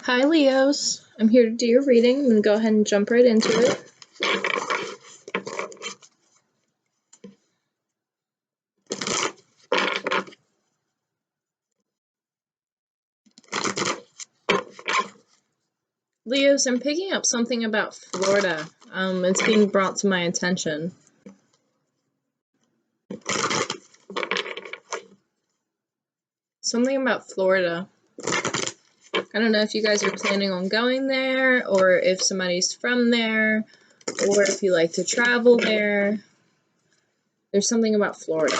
Hi Leos, I'm here to do your reading. I'm going to go ahead and jump right into it. Leos, I'm picking up something about Florida. It's being brought to my attention. Something about Florida. I don't know if you guys are planning on going there, or if somebody's from there, or if you like to travel there. There's something about Florida.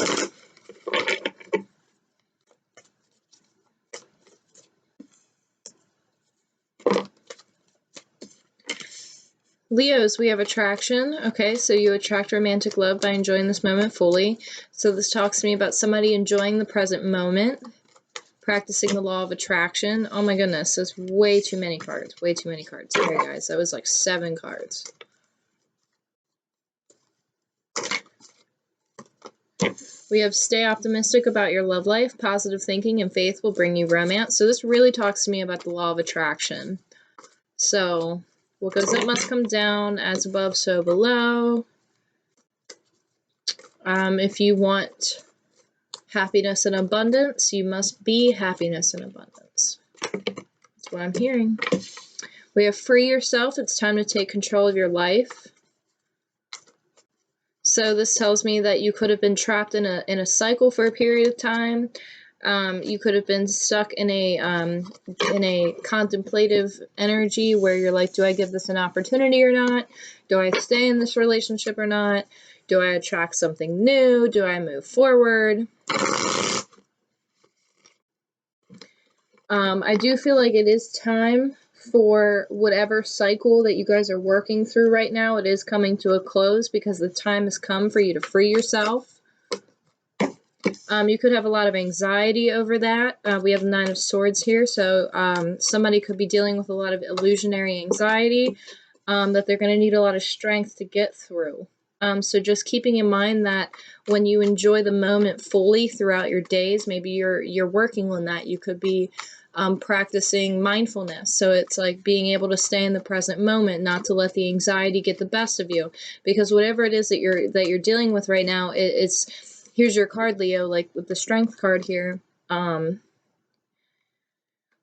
Leos, we have attraction. Okay, so you attract romantic love by enjoying this moment fully. So this talks to me about somebody enjoying the present moment, practicing the law of attraction. Oh my goodness, that's way too many cards. Way too many cards. Sorry guys, that was like 7 cards. We have stay optimistic about your love life. Positive thinking and faith will bring you romance. So this really talks to me about the law of attraction. So what goes up must come down, as above, so below. If you want happiness and abundance, you must be happiness and abundance. That's what I'm hearing. We have free yourself. It's time to take control of your life. So this tells me that you could have been trapped in a cycle for a period of time. You could have been stuck in a contemplative energy where you're like, do I give this an opportunity or not? Do I stay in this relationship or not? Do I attract something new? Do I move forward? I do feel like it is time for whatever cycle that you guys are working through right now. It is coming to a close because the time has come for you to free yourself. You could have a lot of anxiety over that. We have the 9 of Swords here, so somebody could be dealing with a lot of illusionary anxiety that they're going to need a lot of strength to get through. So just keeping in mind that when you enjoy the moment fully throughout your days, maybe you're working on that. You could be practicing mindfulness. So it's like being able to stay in the present moment, not to let the anxiety get the best of you. Because whatever it is that you're dealing with right now, it's here's your card, Leo, like with the Strength card here.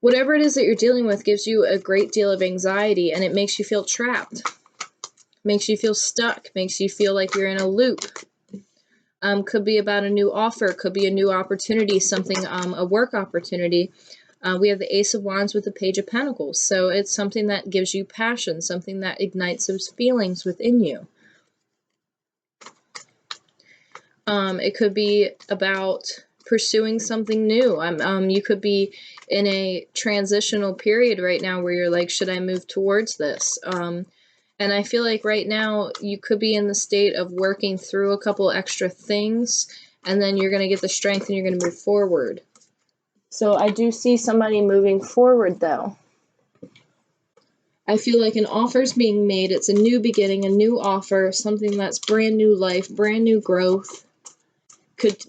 Whatever it is that you're dealing with gives you a great deal of anxiety, and it makes you feel trapped. Makes you feel stuck, makes you feel like you're in a loop. Could be about a new offer, could be a new opportunity, something, a work opportunity. We have the Ace of Wands with the Page of Pentacles. So it's something that gives you passion, something that ignites those feelings within you. It could be about pursuing something new. You could be in a transitional period right now where you're like, should I move towards this? And I feel like right now you could be in the state of working through a couple extra things, and then you're going to get the strength and you're going to move forward. So I do see somebody moving forward, though. I feel like an offer's being made. It's a new beginning, a new offer, something that's brand new life, brand new growth. Could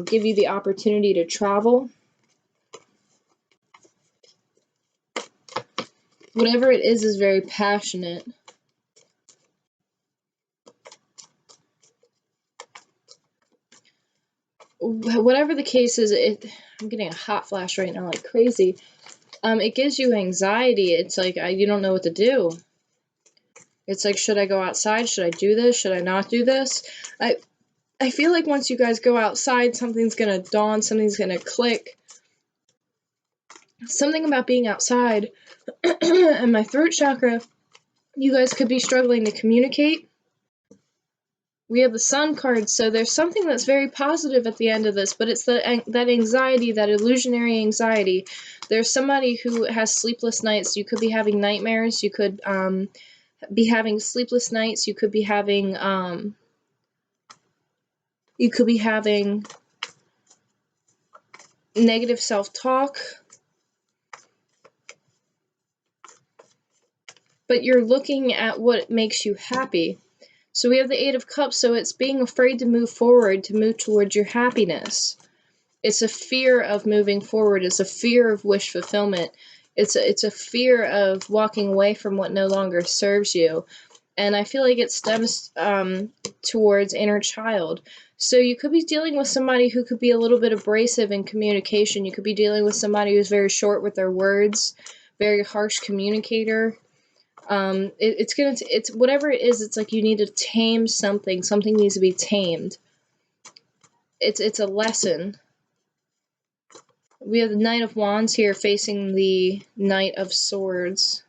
give you the opportunity to travel. Whatever it is very passionate. Whatever the case is, I'm getting a hot flash right now like crazy. It gives you anxiety. It's like you don't know what to do. It's like, should I go outside? Should I do this? Should I not do this? I feel like once you guys go outside, something's going to dawn, something's going to click. Something about being outside and my throat chakra, you guys could be struggling to communicate. We have the Sun card, so there's something that's very positive at the end of this, but it's that anxiety, that illusionary anxiety. There's somebody who has sleepless nights. You could be having nightmares. You could be having sleepless nights. You could be having negative self-talk. But you're looking at what makes you happy. So we have the 8 of Cups, so it's being afraid to move forward, to move towards your happiness. It's a fear of moving forward. It's a fear of wish fulfillment. It's a fear of walking away from what no longer serves you. And I feel like it stems towards inner child. So you could be dealing with somebody who could be a little bit abrasive in communication. You could be dealing with somebody who's very short with their words, very harsh communicator. It's whatever it is. It's like you need to tame something. Something needs to be tamed. It's a lesson. We have the Knight of Wands here facing the Knight of Swords.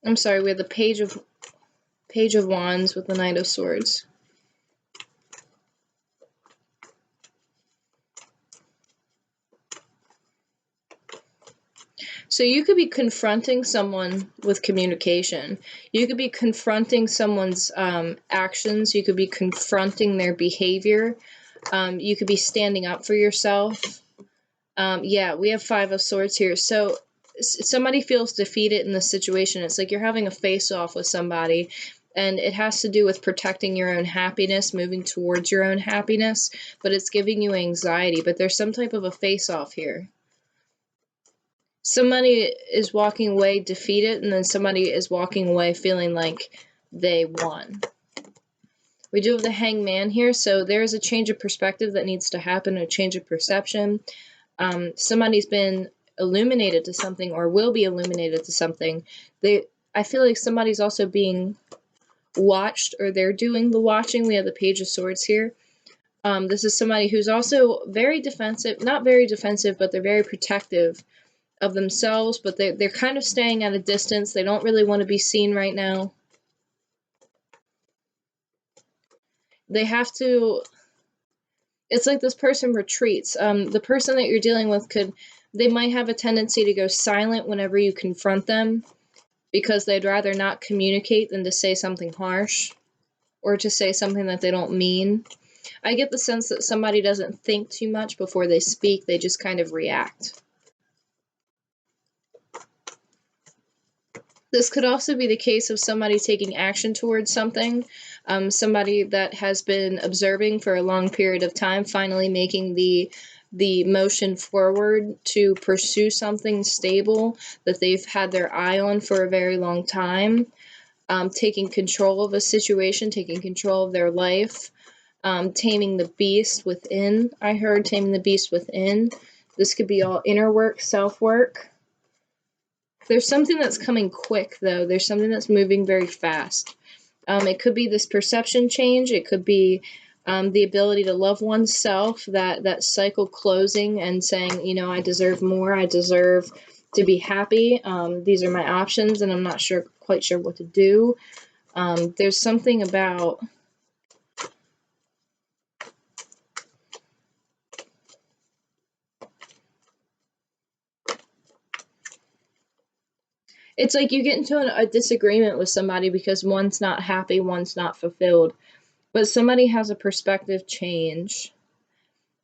I'm sorry, we have the Page of Wands with the Knight of Swords. So you could be confronting someone with communication. You could be confronting someone's actions. You could be confronting their behavior. You could be standing up for yourself. Yeah, we have Five of Swords here. So somebody feels defeated in this situation. It's like you're having a face-off with somebody, and it has to do with protecting your own happiness, moving towards your own happiness, but it's giving you anxiety. But there's some type of a face-off here. Somebody is walking away defeated, and then somebody is walking away feeling like they won. We do have the Hangman here, so there's a change of perspective that needs to happen, a change of perception. Somebody's been illuminated to something or will be illuminated to something. I feel like somebody's also being watched, or they're doing the watching. We have the Page of Swords here. This is somebody who's also very defensive, not very defensive, but they're very protective of themselves, but they're kind of staying at a distance. They don't really want to be seen right now. They have to, it's like this person retreats. The person that you're dealing with they might have a tendency to go silent whenever you confront them, because they'd rather not communicate than to say something harsh or to say something that they don't mean. I get the sense that somebody doesn't think too much before they speak. They just kind of react. This could also be the case of somebody taking action towards something. Somebody that has been observing for a long period of time, finally making the motion forward to pursue something stable that they've had their eye on for a very long time. Taking control of a situation, taking control of their life, taming the beast within. I heard taming the beast within. This could be all inner work, self-work. There's something that's coming quick, though. There's something that's moving very fast. It could be this perception change. It could be the ability to love oneself, that cycle closing and saying, you know, I deserve more. I deserve to be happy. These are my options, and I'm not quite sure what to do. There's something about... It's like you get into a disagreement with somebody because one's not happy, one's not fulfilled. But somebody has a perspective change.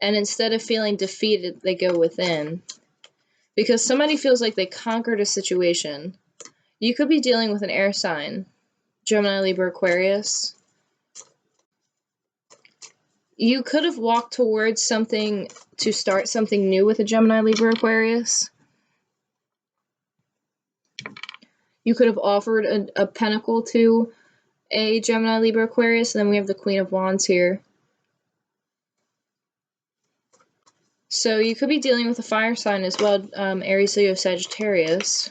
And instead of feeling defeated, they go within. Because somebody feels like they conquered a situation. You could be dealing with an air sign. Gemini, Libra, Aquarius. You could have walked towards something to start something new with a Gemini, Libra, Aquarius. You could have offered a pentacle to a Gemini, Libra, Aquarius, and then we have the Queen of Wands here. So you could be dealing with a fire sign as well, Aries, Leo, Sagittarius.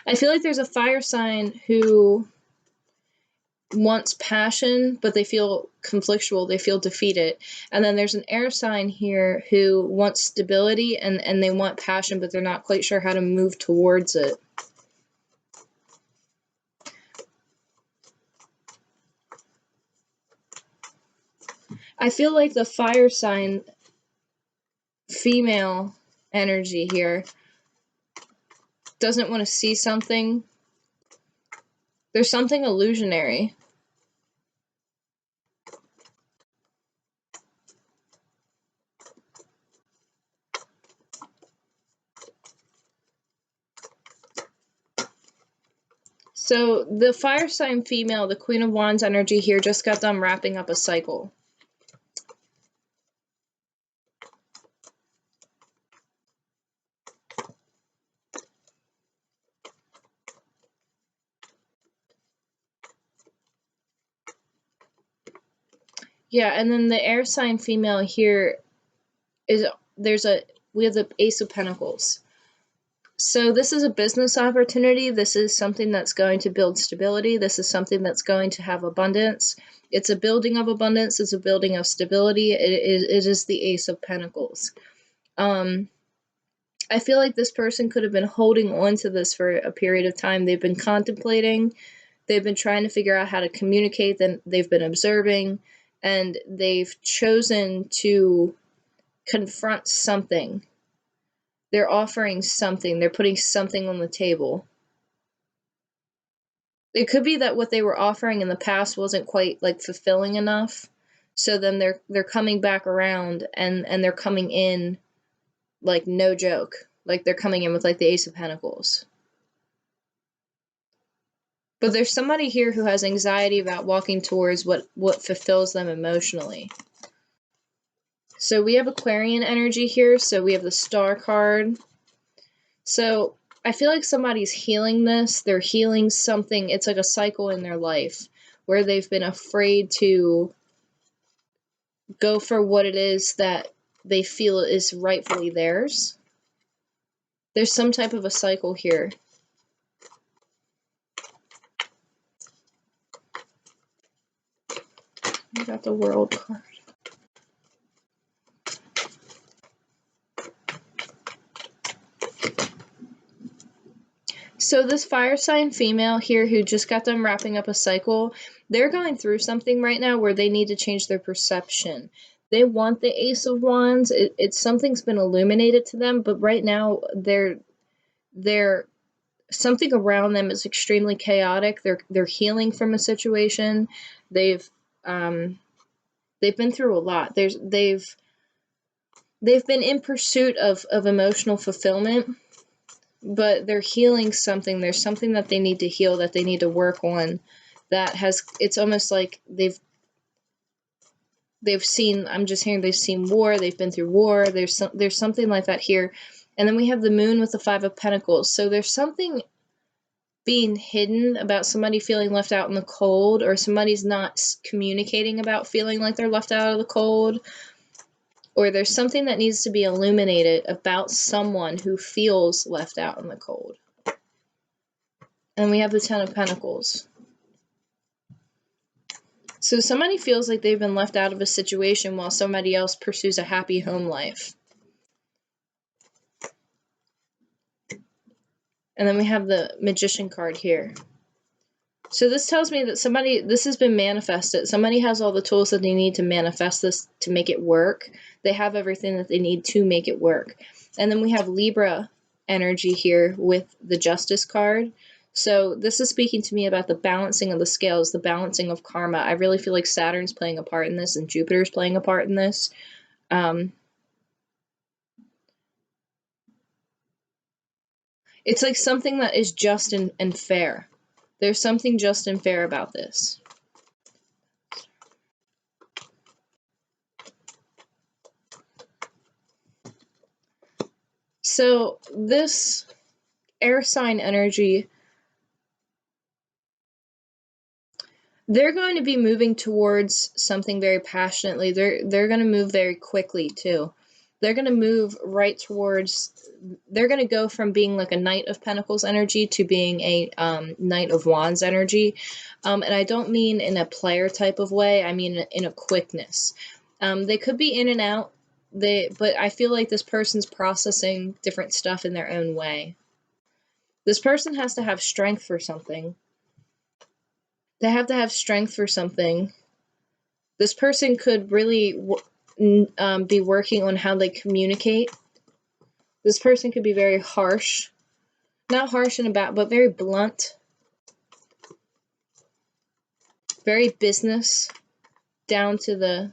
I feel like there's a fire sign who wants passion, but they feel conflictual, they feel defeated. And then there's an air sign here who wants stability and they want passion, but they're not quite sure how to move towards it. I feel like the fire sign female energy here doesn't want to see something. There's something illusionary. So the fire sign female, the Queen of Wands energy here, just got done wrapping up a cycle. Yeah, and then the air sign female here is we have the Ace of Pentacles. So this is a business opportunity. This is something that's going to build stability. This is something that's going to have abundance. It's a building of abundance. It's a building of stability. It is the Ace of Pentacles. I feel like this person could have been holding on to this for a period of time. They've been contemplating. They've been trying to figure out how to communicate. Then they've been observing, and they've chosen to confront something. They're offering something. They're putting something on the table. It could be that what they were offering in the past wasn't quite like fulfilling enough. So then they're coming back around, and they're coming in like no joke. Like they're coming in with like the Ace of Pentacles. But there's somebody here who has anxiety about walking towards what fulfills them emotionally. So we have Aquarian energy here. So we have the Star card. So I feel like somebody's healing this. They're healing something. It's like a cycle in their life where they've been afraid to go for what it is that they feel is rightfully theirs. There's some type of a cycle here. We got the World card. So this fire sign female here who just got done wrapping up a cycle, they're going through something right now where they need to change their perception. They want the Ace of Wands. It's something's been illuminated to them, but right now they're something around them is extremely chaotic. They're healing from a situation. They've been through a lot. They've been in pursuit of emotional fulfillment, but they're healing something. There's something that they need to heal, that they need to work on, that has, it's almost like they've seen, I'm just hearing they've seen war, they've been through war, there's something like that here. And then we have the Moon with the Five of Pentacles. So there's something being hidden about somebody feeling left out in the cold, or somebody's not communicating about feeling like they're left out of the cold, or there's something that needs to be illuminated about someone who feels left out in the cold. And we have the Ten of Pentacles. So somebody feels like they've been left out of a situation while somebody else pursues a happy home life. And then we have the Magician card here. So this tells me that this has been manifested. Somebody has all the tools that they need to manifest this, to make it work. They have everything that they need to make it work. And then we have Libra energy here with the Justice card. So this is speaking to me about the balancing of the scales, the balancing of karma. I really feel like Saturn's playing a part in this, and Jupiter's playing a part in this. It's like something that is just and fair. There's something just and fair about this. So this air sign energy, they're going to be moving towards something very passionately. They're going to move very quickly too. They're going to move right towards, they're going to go from being like a Knight of Pentacles energy to being a Knight of Wands energy. And I don't mean in a player type of way. I mean in a quickness. They could be in and out. But I feel like this person's processing different stuff in their own way. This person has to have strength for something. They have to have strength for something. This person could really be working on how they communicate. This person could be very harsh. Not harsh in a bad, but very blunt. Very business. Down to the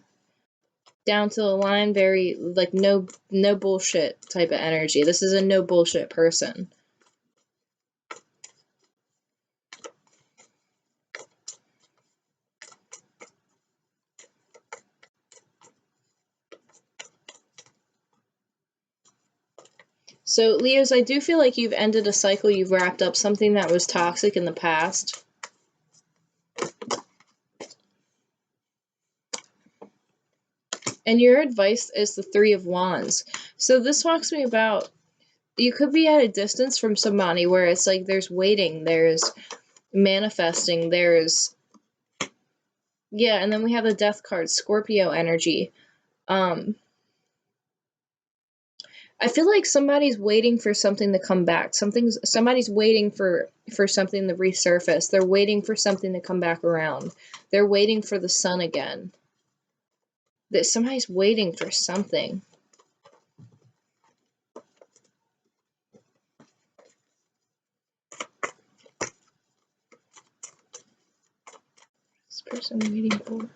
line, very like no bullshit type of energy. This is a no bullshit person. So, Leos, I do feel like you've ended a cycle, you've wrapped up something that was toxic in the past. And your advice is the Three of Wands. So this talks to me about, you could be at a distance from somebody where it's like there's waiting, there's manifesting, there's, yeah, and then we have the Death card, Scorpio energy. I feel like somebody's waiting for something to come back. Somebody's waiting for something to resurface. They're waiting for something to come back around. They're waiting for the sun again. That somebody's waiting for something. This person waiting for.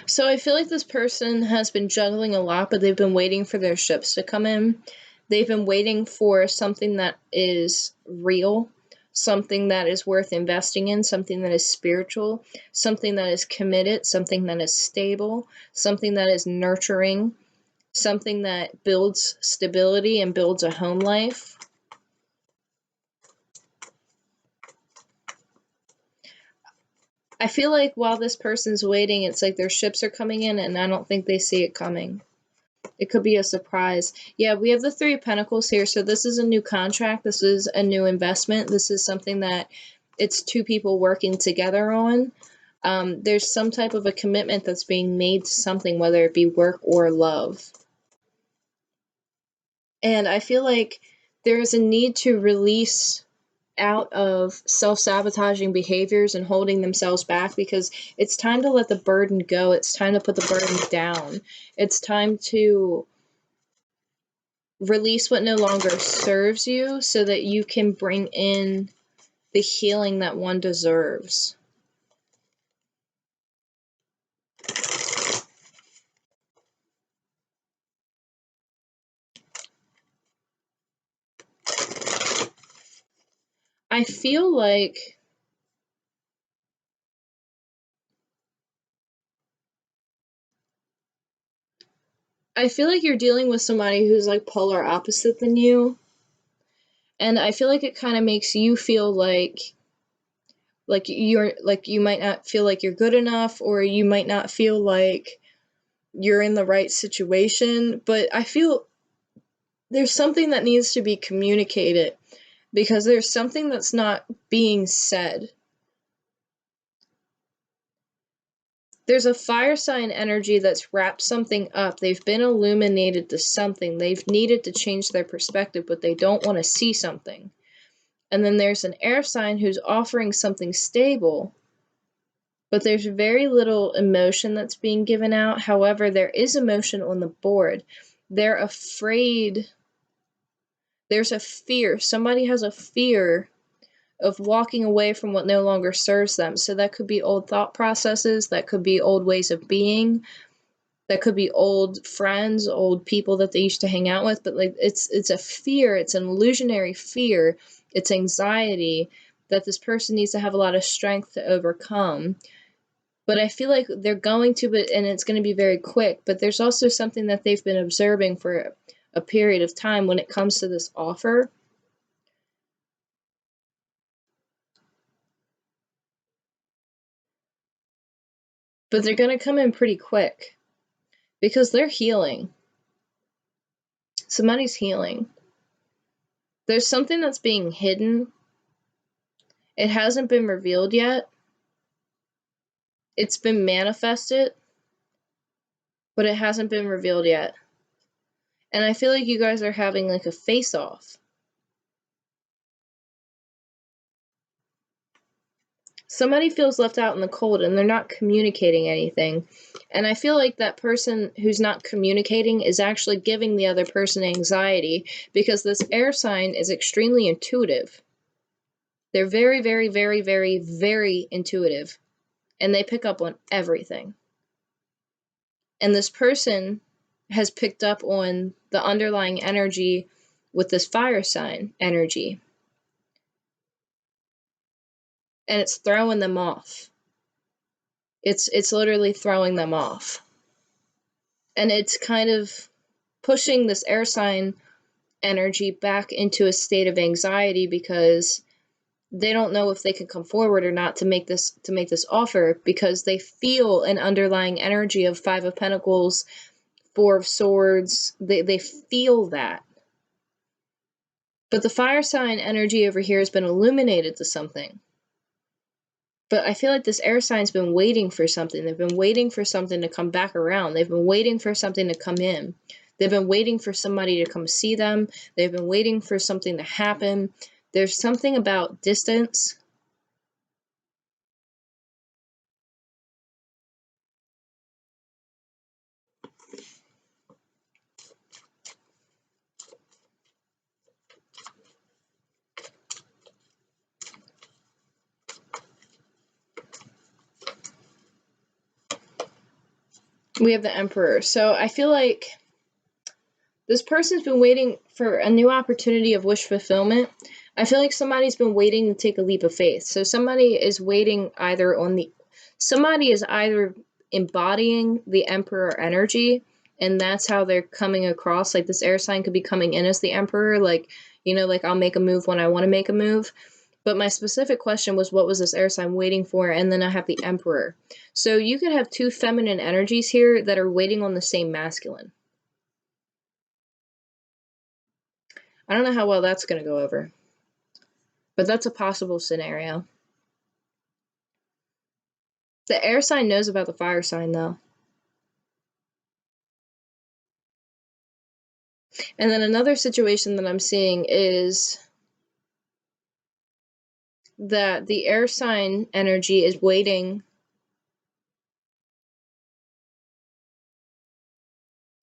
So I feel like this person has been juggling a lot, but they've been waiting for their ships to come in. They've been waiting for something that is real, something that is worth investing in, something that is spiritual, something that is committed, something that is stable, something that is nurturing, something that builds stability and builds a home life. I feel like while this person's waiting, it's like their ships are coming in and I don't think they see it coming. It could be a surprise. Yeah, we have the Three of Pentacles here. So this is a new contract. This is a new investment. This is something that it's two people working together on. There's some type of a commitment that's being made to something, whether it be work or love. And I feel like there's a need to release out of self-sabotaging behaviors and holding themselves back, because it's time to let the burden go. It's time to put the burden down. It's time to release what no longer serves you so that you can bring in the healing that one deserves. I feel like you're dealing with somebody who's like polar opposite than you. And I feel like it kind of makes you feel like you might not feel like you're good enough, or you might not feel like you're in the right situation. But I feel there's something that needs to be communicated, because there's something that's not being said. There's a fire sign energy that's wrapped something up. They've been illuminated to something. They've needed to change their perspective, but they don't want to see something. And then there's an air sign who's offering something stable, but there's very little emotion that's being given out. However, there is emotion on the board. They're afraid. There's a fear. Somebody has a fear of walking away from what no longer serves them. So that could be old thought processes. That could be old ways of being. That could be old friends, old people that they used to hang out with. But like it's a fear. It's an illusionary fear. It's anxiety that this person needs to have a lot of strength to overcome. But I feel like they're going to, and it's going to be very quick. But there's also something that they've been observing for a period of time when it comes to this offer. But they're going to come in pretty quick because they're healing. Somebody's healing. There's something that's being hidden. It hasn't been revealed yet. It's been manifested, but it hasn't been revealed yet. And I feel like you guys are having like a face-off. Somebody feels left out in the cold and they're not communicating anything. And I feel like that person who's not communicating is actually giving the other person anxiety, because this air sign is extremely intuitive. They're very, very, very, very, very intuitive. And they pick up on everything. And this person has picked up on the underlying energy with this fire sign energy. And it's throwing them off. It's literally throwing them off. And it's kind of pushing this air sign energy back into a state of anxiety because they don't know if they can come forward or not to make this offer, because they feel an underlying energy of Five of Pentacles, Four of Swords. They feel that. But the fire sign energy over here has been illuminated to something. But I feel like this air sign's been waiting for something. They've been waiting for something to come back around. They've been waiting for something to come in. They've been waiting for somebody to come see them. They've been waiting for something to happen. There's something about distance. We have the Emperor. So I feel like this person's been waiting for a new opportunity of wish fulfillment. I feel like somebody's been waiting to take a leap of faith. So somebody is waiting somebody is either embodying the Emperor energy, and that's how they're coming across. Like, this air sign could be coming in as the Emperor, like, like, I'll make a move when I want to make a move. But my specific question was, what was this air sign waiting for? And then I have the Emperor. So you could have two feminine energies here that are waiting on the same masculine. I don't know how well that's going to go over, but that's a possible scenario. The air sign knows about the fire sign, though. And then another situation that I'm seeing is that the air sign energy is waiting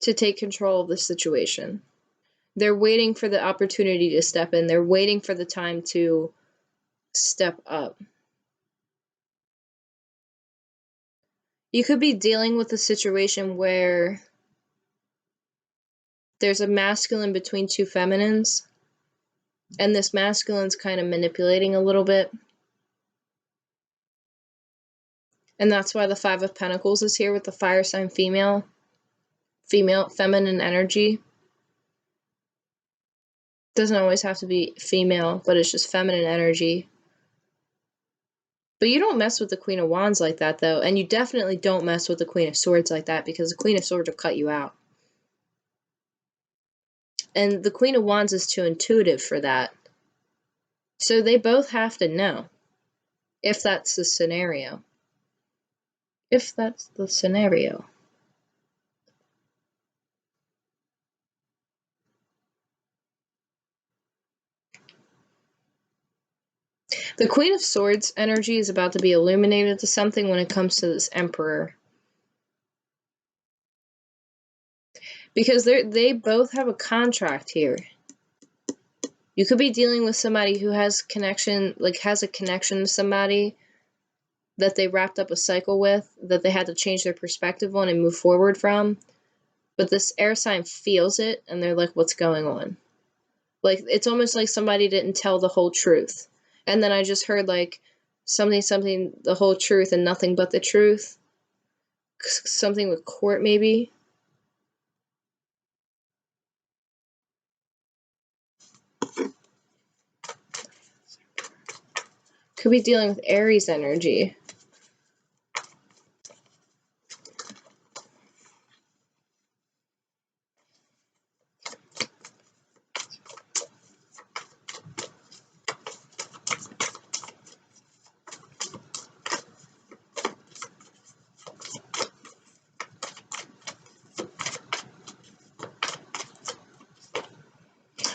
to take control of the situation. They're waiting for the opportunity to step in. They're waiting for the time to step up. You could be dealing with a situation where there's a masculine between two feminines, and this masculine's kind of manipulating a little bit. And that's why the Five of Pentacles is here with the fire sign feminine energy. Doesn't always have to be female, but it's just feminine energy. But you don't mess with the Queen of Wands like that, though. And you definitely don't mess with the Queen of Swords like that, because the Queen of Swords will cut you out. And the Queen of Wands is too intuitive for that. So they both have to know, if that's the scenario. If that's the scenario. The Queen of Swords energy is about to be illuminated to something when it comes to this Emperor. Because they both have a contract here. You could be dealing with somebody who has a connection to somebody that they wrapped up a cycle with, that they had to change their perspective on and move forward from. But this air sign feels it, and they're like, what's going on? Like, it's almost like somebody didn't tell the whole truth. And then I just heard, like, something, the whole truth and nothing but the truth. Something with court, maybe. Could be dealing with Aries energy.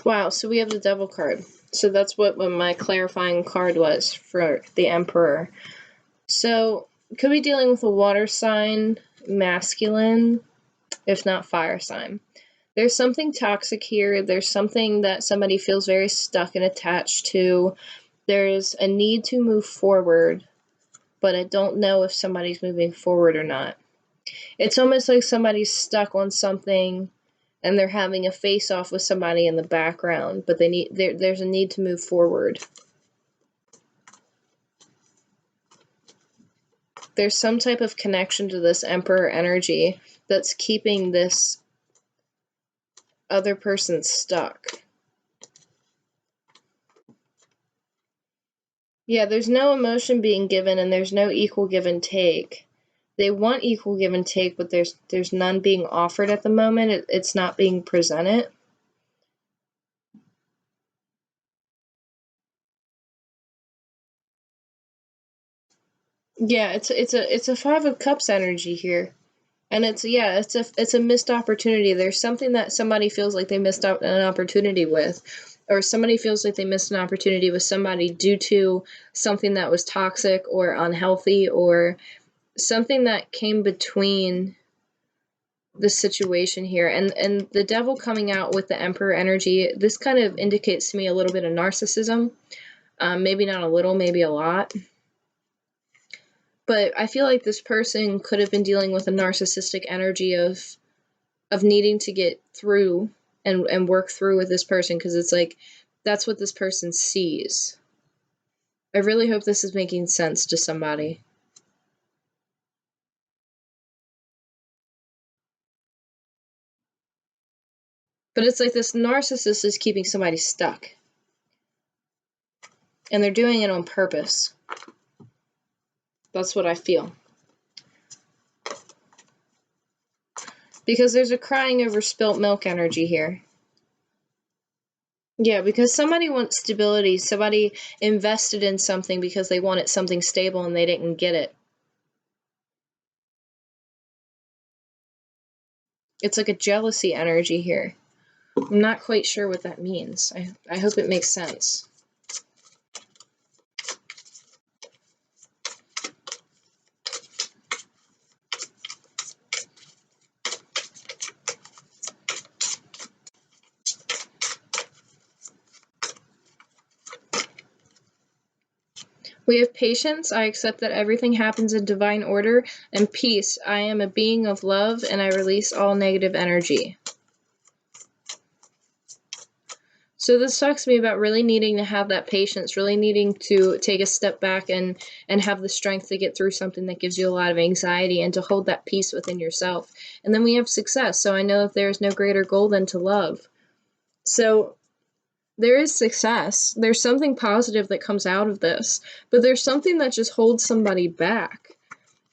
Wow, so we have the Devil card. So that's what my clarifying card was for the Emperor. So, could be dealing with a water sign, masculine, if not fire sign. There's something toxic here. There's something that somebody feels very stuck and attached to. There's a need to move forward, but I don't know if somebody's moving forward or not. It's almost like somebody's stuck on something and they're having a face-off with somebody in the background, but there's a need to move forward. There's some type of connection to this Emperor energy that's keeping this other person stuck. Yeah, there's no emotion being given and there's no equal give and take. They want equal give and take, but there's none being offered at the moment. It's not being presented. Yeah, it's a Five of Cups energy here. And it's a missed opportunity. There's something that somebody feels like they missed out an opportunity with, or somebody feels like they missed an opportunity with somebody due to something that was toxic or unhealthy, or something that came between the situation here. And the Devil coming out with the Emperor energy, this kind of indicates to me a little bit of narcissism. Maybe not a little, maybe a lot. But I feel like this person could have been dealing with a narcissistic energy of needing to get through and work through with this person, because it's like that's what this person sees. I really hope this is making sense to somebody. But it's like this narcissist is keeping somebody stuck. And they're doing it on purpose. That's what I feel. Because there's a crying over spilt milk energy here. Yeah, because somebody wants stability. Somebody invested in something because they wanted something stable and they didn't get it. It's like a jealousy energy here. I'm not quite sure what that means. I hope it makes sense. We have patience. I accept that everything happens in divine order. And peace. I am a being of love and I release all negative energy. So this talks to me about really needing to have that patience, really needing to take a step back and have the strength to get through something that gives you a lot of anxiety and to hold that peace within yourself. And then we have success. So I know that there is no greater goal than to love. So there is success. There's something positive that comes out of this, but there's something that just holds somebody back.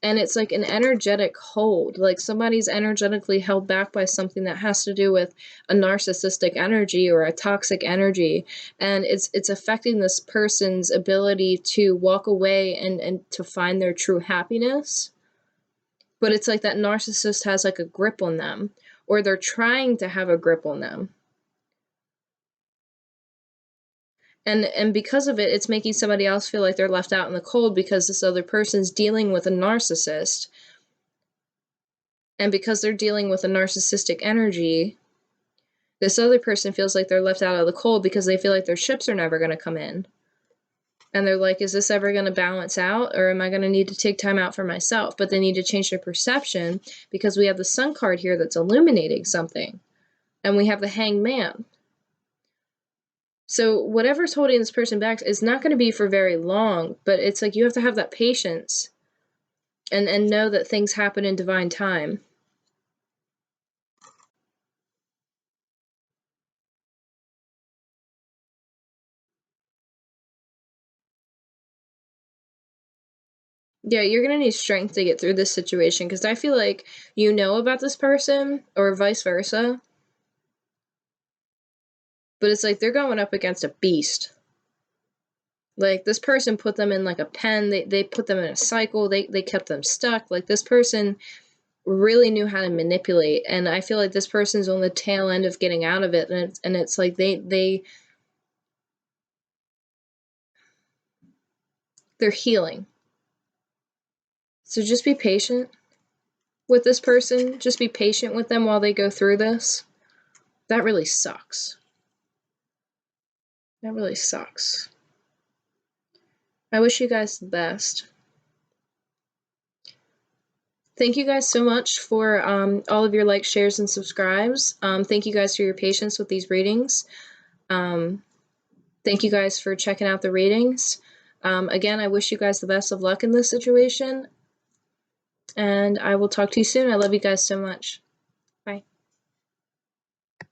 And it's like an energetic hold, like somebody's energetically held back by something that has to do with a narcissistic energy or a toxic energy. And it's affecting this person's ability to walk away and to find their true happiness. But it's like that narcissist has like a grip on them, or they're trying to have a grip on them. And because of it, it's making somebody else feel like they're left out in the cold because this other person's dealing with a narcissist. And because they're dealing with a narcissistic energy, this other person feels like they're left out of the cold because they feel like their ships are never going to come in. And they're like, is this ever going to balance out, or am I going to need to take time out for myself? But they need to change their perception because we have the Sun card here that's illuminating something. And we have the Hanged Man. So whatever's holding this person back is not going to be for very long, but it's like you have to have that patience and know that things happen in divine time. Yeah, you're going to need strength to get through this situation, because I feel like you know about this person, or vice versa, but it's like they're going up against a beast. Like, this person put them in like a pen, they put them in a cycle, they kept them stuck. Like, this person really knew how to manipulate, and I feel like this person's on the tail end of getting out of it, and it's like they're healing. So just be patient with this person. Just be patient with them while they go through this. That really sucks. That really sucks. I wish you guys the best. Thank you guys so much for all of your likes, shares, and subscribes. Thank you guys for your patience with these readings. Thank you guys for checking out the readings. Again, I wish you guys the best of luck in this situation, and I will talk to you soon. I love you guys so much.